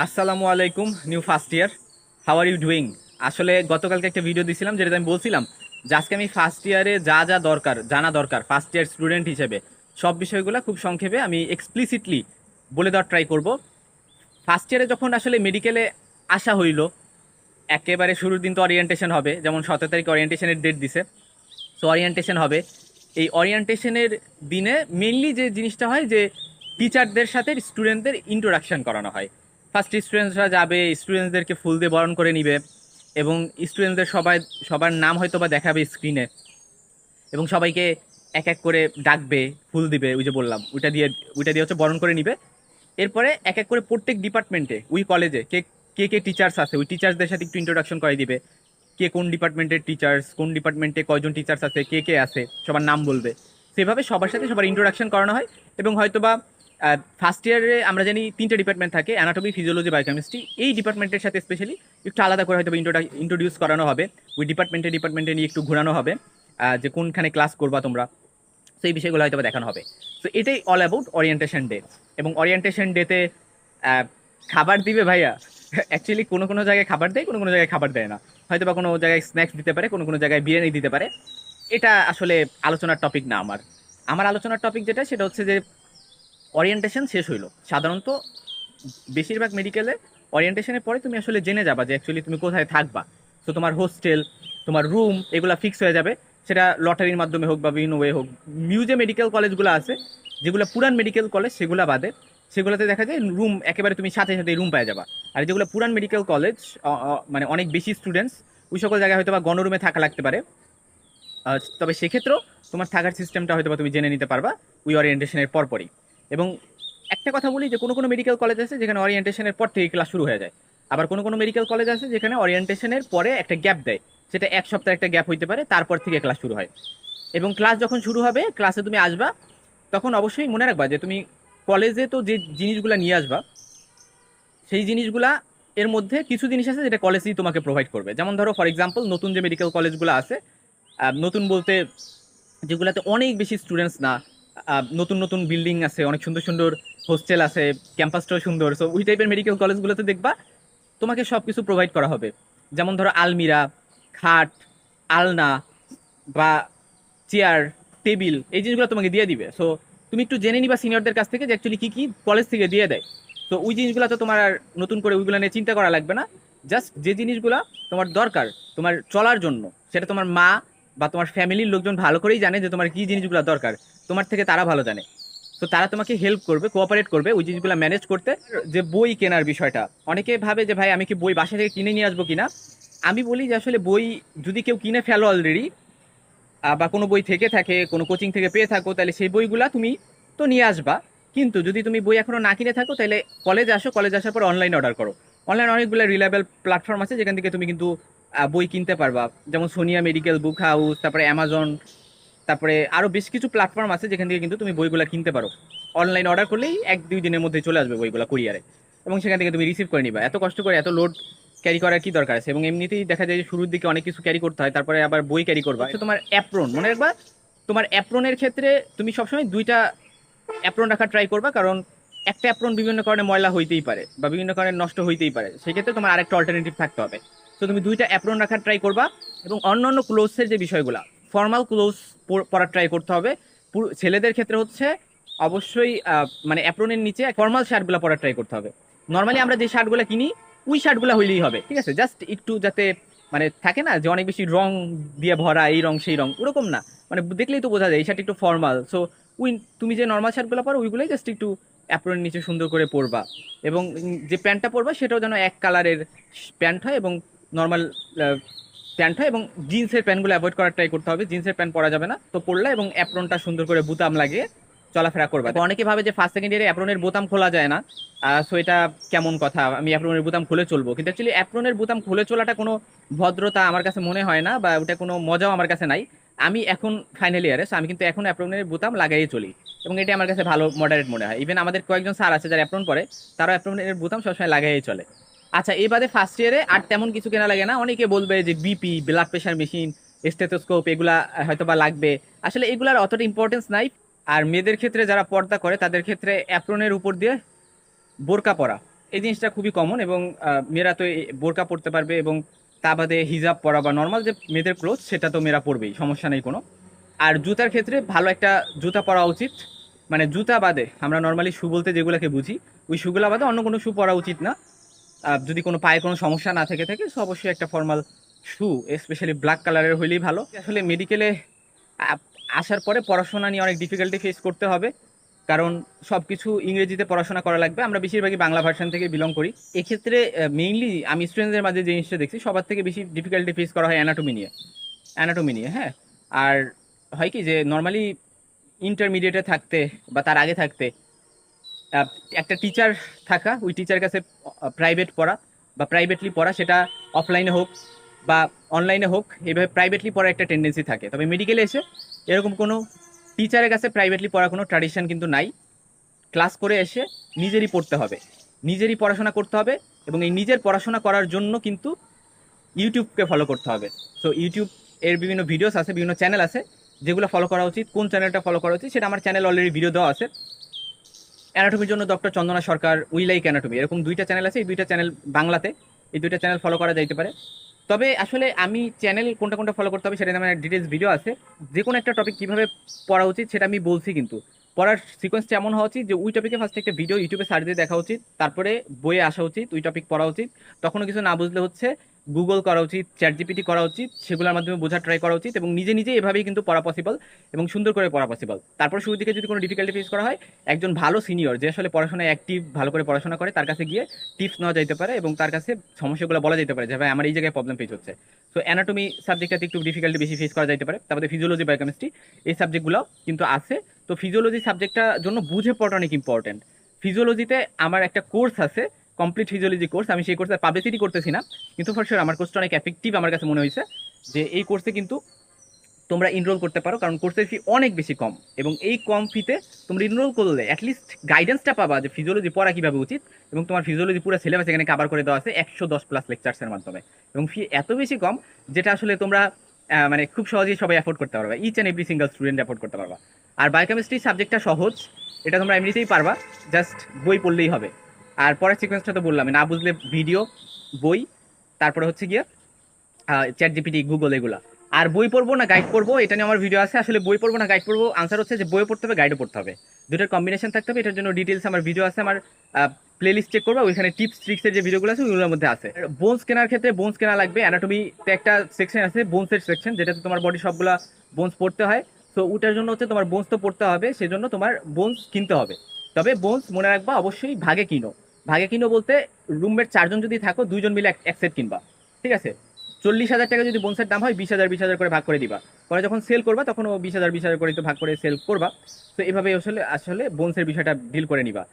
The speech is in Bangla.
আসসালামু আলাইকুম new first year. How are you doing? আসলে গতকালকে একটা ভিডিও দিছিলাম যেটা আমি বলছিলাম যে আজকে আমি ফার্স্ট ইয়ারে যা যা দরকার জানা দরকার ফার্স্ট ইয়ার স্টুডেন্ট হিসেবে সব বিষয়গুলো খুব সংক্ষেপে আমি এক্সপ্লিসিটলি বলে দেওয়ার ট্রাই করব। ফার্স্ট ইয়ারে যখন আসলে মেডিকেলে আসা হইলো, একেবারে শুরুর দিন তো ওরিয়েন্টেশন হবে, যেমন 17 তারিখ ওরিয়েন্টেশনের ডেট দিছে। সো ওরিয়েন্টেশন হবে। এই ওরিয়েন্টেশনের দিনে মেইনলি যে জিনিসটা হয় যে টিচারদের সাথে স্টুডেন্টদের ইন্ট্রোডাকশন করানো হয়। ফার্স্ট স্টুডেন্টসরা যাবে, স্টুডেন্টসদেরকে ফুল দিয়ে বরণ করে নিবে এবং স্টুডেন্টদের সবার নাম হয়তো বা দেখাবে স্ক্রিনে এবং সবাইকে এক এক করে ডাকবে, ফুল দিবে, ওই যে বললাম ওইটা দিয়ে হচ্ছে বরণ করে নিবে। এরপরে এক এক করে প্রত্যেক ডিপার্টমেন্টে ওই কলেজে কে কে কে টিচার্স আছে ওই টিচার্সদের সাথে একটু ইন্ট্রোডাকশন করে দিবে। কে কোন ডিপার্টমেন্টের টিচার্স, কোন ডিপার্টমেন্টে কয়জন টিচার্স আছে, কে কে আছে, সবার নাম বলবে। সেভাবে সবার সাথে সবার ইন্ট্রোডাকশন করানো হয়। এবং হয়তোবা ফার্স্ট ইয়ারে আমরা জানি 3টে ডিপার্টমেন্ট থাকে, অ্যানাটমি, ফিজিওলজি, বায়োকেমিস্ট্রি। এই ডিপার্টমেন্টের সাথে স্পেশালি একটু আলাদা করে হয়তো ইন্ট্রোডিউস করানো হবে। ওই ডিপার্টমেন্টে নিয়ে একটু ঘোরানো হবে যে কোনখানে ক্লাস করবা তোমরা। তো এই বিষয়গুলো হয়তো দেখানো হবে। তো এটাই অল অ্যাবাউট ওরিয়েন্টেশন ডে। এবং ওরিয়েন্টেশন ডেতে খাবার দিবে ভাইয়া। অ্যাকচুয়ালি কোনো কোনো জায়গায় খাবার দেয়, কোনো কোনো জায়গায় খাবার দেয় না। হয়তো বা কোনো জায়গায় স্ন্যাক্স দিতে পারে, কোনো কোনো জায়গায় বিরিয়ানি দিতে পারে। এটা আসলে আলোচনার টপিক না আমার। আমার আলোচনার টপিক যেটা সেটা হচ্ছে যে ওরিয়েন্টেশন শেষ হইলো সাধারণত বেশিরভাগ মেডিকেলে ওরিয়েন্টেশনের পরে তুমি আসলে জেনে যাবা যে অ্যাকচুয়ালি তুমি কোথায় থাকবা। তো তোমার হোস্টেল, তোমার রুম, এগুলা ফিক্স হয়ে যাবে। সেটা লটারির মাধ্যমে হোক বা বিভিন্ন ওয়ে হোক। মিউজে মেডিকেল কলেজগুলো আছে যেগুলো পুরান মেডিকেল কলেজ, সেগুলো বাদে সেগুলোতে দেখা যায় রুম একেবারে তুমি সাথে সাথে রুম পেয়ে যাবা। আর যেগুলো পুরান মেডিকেল কলেজ, মানে অনেক বেশি স্টুডেন্টস, ওই সকল জায়গায় হয়তো বা গণরুমে থাকা লাগতে পারে। তবে সেক্ষেত্রেও তোমার থাকার সিস্টেমটা হয়তো বা তুমি জেনে নিতে পারবা ওই ওরিয়েন্টেশনের পরপরই। এবং একটা কথা বলি যে কোনো কোনো মেডিকেল কলেজ আছে যেখানে ওরিয়েন্টেশনের পর থেকে ক্লাস শুরু হয়ে যায়। আবার কোনো কোনো মেডিকেল কলেজ আছে যেখানে ওরিয়েন্টেশনের পরে একটা গ্যাপ দেয়। সেটা এক সপ্তাহ একটা গ্যাপ হইতে পারে, তারপর থেকে ক্লাস শুরু হয়। এবং ক্লাস যখন শুরু হবে, ক্লাসে তুমি আসবা, তখন অবশ্যই মনে রাখবা যে তুমি কলেজে তো যে জিনিসগুলো নিয়ে আসবা, সেই জিনিসগুলা এর মধ্যে কিছু জিনিস আছে যেটা কলেজই তোমাকে প্রোভাইড করবে। যেমন ধরো ফর এক্সাম্পল নতুন যে মেডিকেল কলেজগুলো আছে, নতুন বলতে যেগুলাতে অনেক বেশি স্টুডেন্টস না, নতুন নতুন বিল্ডিং আছে, অনেক সুন্দর সুন্দর হোস্টেল আছে, ক্যাম্পাসটাও সুন্দর। সো ওই টাইপের মেডিকেল কলেজগুলোতে দেখবা তোমাকে সব কিছু প্রোভাইড করা হবে। যেমন ধরো আলমিরা, খাট, আলনা বা চেয়ার, টেবিল, এই জিনিসগুলো তোমাকে দিয়ে দিবে। সো তুমি একটু জেনে নিবা সিনিয়রদের কাছ থেকে যে অ্যাকচুয়ালি কি কি কলেজ থেকে দিয়ে দেয়। তো ওই জিনিসগুলো তো তোমার আর নতুন করে ওইগুলো নিয়ে চিন্তা করা লাগবে না। জাস্ট যে জিনিসগুলো তোমার দরকার তোমার চলার জন্য, সেটা তোমার মা বা তোমার ফ্যামিলির লোকজন ভালো করেই জানে যে তোমার কি জিনিসগুলো দরকার। তোমার থেকে তারা ভালো জানে। তো তারা তোমাকে হেল্প করবে, কোঅপারেট করবে ওই জিনিসগুলো ম্যানেজ করতে। যে বই কেনার বিষয়টা, অনেকে ভাবে যে ভাই আমি কি বই বাসা থেকে কিনে নিয়ে আসবো কিনা। আমি বলি যে আসলে বই যদি কেউ কিনে ফেলো অলরেডি, বা কোনো বই থেকে থাকে, কোনো কোচিং থেকে পেয়ে থাকো, তাহলে সেই বইগুলা তুমি তো নিয়ে আসবা। কিন্তু যদি তুমি বই এখনো না কিনে থাকো, তাহলে কলেজ আসো, কলেজ আসার পর অনলাইনে অর্ডার করো। অনলাইনে অনেকগুলো রিলায়েবল প্ল্যাটফর্ম আছে যেখান থেকে তুমি কিন্তু বই কিনতে পারবা। যেমন সোনিয়া মেডিকেল বুক হাউস, তারপরে অ্যামাজন, তারপরে আরো বেশ কিছু প্ল্যাটফর্ম আছে যেখান থেকে কিন্তু তুমি বইগুলা কিনতে পারো। অনলাইন অর্ডার করলেই 1-2 দিনের মধ্যে চলে আসবে বইগুলা কুরিয়ারে, এবং সেখান থেকে তুমি রিসিভ করে নিবা। এত কষ্ট করে এত লোড ক্যারি করার কি দরকার আছে? এবং এমনিতেই দেখা যায় যে শুরুর দিকে অনেক কিছু ক্যারি করতে হয়, তারপরে আবার বই ক্যারি করবা। তো তোমার অ্যাপ্রন মনে রাখবা, তোমার অ্যাপ্রনের ক্ষেত্রে তুমি সবসময় 2টা অ্যাপ্রন রাখার ট্রাই করবা। কারণ একটা অ্যাপ্রন বিভিন্ন কারণে ময়লা হইতেই পারে বা বিভিন্ন কারণে নষ্ট হইতেই পারে, সেক্ষেত্রে তোমার আরেকটা অল্টারনেটিভ থাকতে হবে। তো তুমি 2টা অ্যাপ্রন রাখার ট্রাই করবা। এবং অন্যান্য ক্লোথসের যে বিষয়গুলো, ফর্মাল ক্লোথস পরার ট্রাই করতে হবে। ছেলেদের ক্ষেত্রে হচ্ছে অবশ্যই মানে অ্যাপ্রনের নিচে ফর্মাল শার্টগুলো পরার ট্রাই করতে হবে। নর্মালি আমরা যে শার্টগুলো কিনি ওই শার্টগুলো হইলেই হবে, ঠিক আছে? জাস্ট একটু যাতে মানে থাকে না যে অনেক বেশি রং দিয়ে ভরা, এই রং সেই রং, ওরকম না। মানে দেখলেই তো বোঝা যায় এই শার্ট একটু ফর্মাল। সো উই তুমি যে নর্মাল শার্টগুলো পরো ওইগুলোই জাস্ট একটু অ্যাপ্রনের নিচে সুন্দর করে পরবা। এবং যে প্যান্টটা পরবা সেটাও যেন এক কালারের প্যান্ট হয় এবং নর্মাল প্যান্ট হয়। এবং জিন্সের প্যান্টগুলো অ্যাভয়েড করার ট্রাই করতে হবে, জিন্সের প্যান্ট পরা যাবে না। তো পরলা এবং অ্যাপ্রনটা সুন্দর করে বুতাম লাগিয়ে চলাফেরা করবা। তো অনেকে ভাবে যে ফার্স্ট সেকেন্ড ইয়ারে অ্যাপ্রনের বোতাম খোলা যায় না। সো এটা কেমন কথা, আমি অ্যাপ্রনের বোতাম খুলে চলবো? কিন্তু অ্যাকচুয়ালি অ্যাপ্রনের বোতাম খুলে চলাটা কোনো ভদ্রতা আমার কাছে মনে হয় না, বা ওটা কোনো মজাও আমার কাছে নাই। আমি এখন ফাইনাল ইয়ারে, আমি কিন্তু এখন অ্যাপ্রনের বোতাম লাগাই চলি। এবং এটা আমার কাছে ভালো মডারেট মনে হয়। ইভেন আমাদের কয়েকজন স্যার আছে যারা অ্যাপ্রন পরে, তারা অ্যাপ্রনের বোতাম সবসময় লাগাই চলে। আচ্ছা, এই বাদে ফার্স্ট ইয়ারে আর তেমন কিছু কেনা লাগে না। অনেকে বলবে যে BP, blood pressure machine, stethoscope, এগুলা হয়তো বা লাগবে। আসলে এগুলার অতটা ইম্পর্টেন্স নাই। আর মেয়েদের ক্ষেত্রে যারা পর্দা করে তাদের ক্ষেত্রে অ্যাপ্রনের উপর দিয়ে বোরকা পরা, এই জিনিসটা খুবই কমন, এবং মেয়েরা তো বোরকা পরতে পারবে, এবং তা বাদে হিজাব পরা বা নর্মাল যে মেয়েদের ক্লোথ সেটা তো মেয়েরা পরবেই, সমস্যা নেই কোনো। আর জুতার ক্ষেত্রে ভালো একটা জুতা পরা উচিত, মানে জুতা বাদে আমরা নর্মালি শু বলতে যেগুলোকে বুঝি, ওই শুগুলা বাদে অন্য কোনো শু পরা উচিত না। যদি কোনো পায়ে কোনো সমস্যা না থেকে থাকে তো অবশ্যই একটা ফর্মাল শু, স্পেশালি ব্ল্যাক কালারের হইলেই ভালো। আসলে মেডিকেলে আসার পরে পড়াশোনা নিয়ে অনেক ডিফিকাল্টি ফেস করতে হবে, কারণ সবকিছু ইংরেজিতে পড়াশোনা করা লাগবে। আমরা বেশিরভাগই বাংলা ভার্সন থেকে বিলং করি। এক্ষেত্রে মেইনলি আমি স্টুডেন্টদের মাঝে যে জিনিসটা দেখছি, সবার থেকে বেশি ডিফিকাল্টি ফেস করা হয় অ্যানাটমি নিয়ে, হ্যাঁ। আর হয় কি যে নর্মালি ইন্টারমিডিয়েটে থাকতে বা তার আগে থাকতে আহ, একটা টিচার থাকা, ওই টিচার কাছে প্রাইভেট পড়া বা প্রাইভেটলি পড়া, সেটা অফলাইনে হোক বা অনলাইনে হোক, এইভাবে প্রাইভেটলি পড়ার একটা টেন্ডেন্সি থাকে। তবে মেডিকেলে এসে এরকম কোনো টিচারের কাছে প্রাইভেটলি পড়ার কোনো ট্র্যাডিশন কিন্তু নাই। ক্লাস করে এসে নিজেরই পড়তে হবে, নিজেরই পড়াশোনা করতে হবে, এবং এই নিজের পড়াশোনা করার জন্য কিন্তু ইউটিউবকে ফলো করতে হবে। সো ইউটিউব এর বিভিন্ন ভিডিওস আছে, বিভিন্ন চ্যানেল আছে যেগুলো ফলো করা উচিত। কোন চ্যানেলটা ফলো করা উচিত সেটা আমার চ্যানেল অলরেডি ভিডিও দেওয়া আছে। অ্যানাটমির জন্য doctor Chandana Sarkar, we like anatomy, এরকম দুইটা চ্যানেল আছে। এই দুইটা চ্যানেল বাংলাতে, এই দুইটা চ্যানেল ফলো করা যাইতে পারে। তবে আসলে আমি চ্যানেল কোনটা কোনটা ফলো করতে হবে সেটা আমার ডিটেলস ভিডিও আছে। যে কোনো একটা টপিক কিভাবে পড়া উচিত সেটা আমি বলছি, কিন্তু পড়ার সিকোয়েন্সটা এমন হওয়া উচিত যে ওই টপিকে ফার্স্ট একটা ভিডিও ইউটিউবে সার্চ দিয়ে দেখা উচিত, তারপরে বইয়ে আসা উচিত, ওই টপিক পড়া উচিত। তখনও কিছু না বুঝলে হচ্ছে গুগল করা উচিত, চ্যাট জিপিটি করা উচিত, সেগুলোর মাধ্যমে বোঝার ট্রাই করা উচিত, এবং নিজে নিজে এভাবেই কিন্তু পড়া পসিবল এবং সুন্দর করে পড়া পসিবল। তারপর শুরুর দিকে যদি কোনো ডিফিকাল্টি ফেস করা হয়, একজন ভালো সিনিয়র যে আসলে পড়াশোনায় অ্যাক্টিভ, ভালো করে পড়াশোনা করে, তার কাছে গিয়ে টিপস নেওয়া যাইতে পারে এবং তার কাছে সমস্যাগুলো বলা যেতে পারে যে ভাই আমার এই জায়গায় প্রবলেম ফেস হচ্ছে। তো অ্যানাটমি সাবজেক্টটাতে একটু ডিফিকাল্টি বেশি ফেস করা যাইতে পারে। তারপরে ফিজিওলজি, বায়োকেমিস্ট্রি, এই সাবজেক্টগুলো কিন্তু আছে। তো ফিজিওলজি সাবজেক্টটা জন্য বুঝে পড়াটা অনেক ইম্পর্টেন্ট। ফিজিওলজিতে আমার একটা কোর্স আছে, কমপ্লিট ফিজিওলজি কোর্স। আমি সেই কোর্সে পাবলিসিটি করতেছি না, কিন্তু ফর শিওর আমার কোর্সটা অনেক এফেক্টিভ আমার কাছে মনে হয়েছে। যে এই কোর্সে কিন্তু তোমরা এনরোল করতে পারো, কারণ কোর্সের ফি অনেক বেশি কম, এবং এই কম ফিতে তোমরা এনরোল করলে অ্যাটলিস্ট গাইডেন্সটা পাবা যে ফিজিওলজি পড়া কিভাবে উচিত, এবং তোমার ফিজিওলজি পুরো সিলেবাস এখানে কভার করে দেওয়া আছে 110+ লেকচার্সের মাধ্যমে, এবং ফি এত বেশি কম যেটা আসলে তোমরা মানে খুব সহজেই সবাই অ্যাফোর্ড করতে পারবা, each and every single student afford করতে পারবা। আর বায়োকেমিস্ট্রি সাবজেক্টটা সহজ, এটা তোমরা এমনিতেই পারবা, জাস্ট বই পড়লেই হবে। আর পরের সিকোয়েন্সটা তো বললাম, না বুঝলে ভিডিও, বই, তারপরে হচ্ছে গিয়ে চ্যাট জিপিটি, গুগল, এগুলা। আর বই পড়বো না গাইড পড়বো, এটা নিয়ে আমার ভিডিও আছে। আসলে বই পড়বো না গাইড পড়বো, আনসার হচ্ছে যে বই পড়তে হবে, গাইডও পড়তে হবে, দুটোর কম্বিনেশন থাকতে হবে। এটার জন্য ডিটেলস আমার ভিডিও আছে, আমার প্লেলিস্ট চেক করবা, ওইখানে টিপস ট্রিক্সের যে ভিডিওগুলো আছে ওইগুলোর মধ্যে আছে। বোনস কেনার ক্ষেত্রে বোনস কেনা লাগবে। অ্যানাটমিতে একটা সেকশন আছে বোনসের সেকশন, যেটাতে তোমার বডি সবগুলা বোনস পড়তে হয়। তো ওটার জন্য হচ্ছে তোমার বোনস তো পড়তে হবে, সেজন্য তোমার বোনস কিনতে হবে। তবে বোনস মনে রাখবা অবশ্যই ভাগে কিনো। ভাগে কিনো বলতে রুমমেট 4 জন যদি থাকো, 2 জন মিলে এক সেট কিনবা, ঠিক আছে? 40,000 টাকা যদি বোনসের দাম হয়, 20,000 করে ভাগ করে দিবা। পরে যখন সেল করবা তখন ও 20,000 করে তো ভাগ করে সেল করবা। তো এভাবে আসলে আসলে বোনসের বিষয়টা ডিল করে নিবা।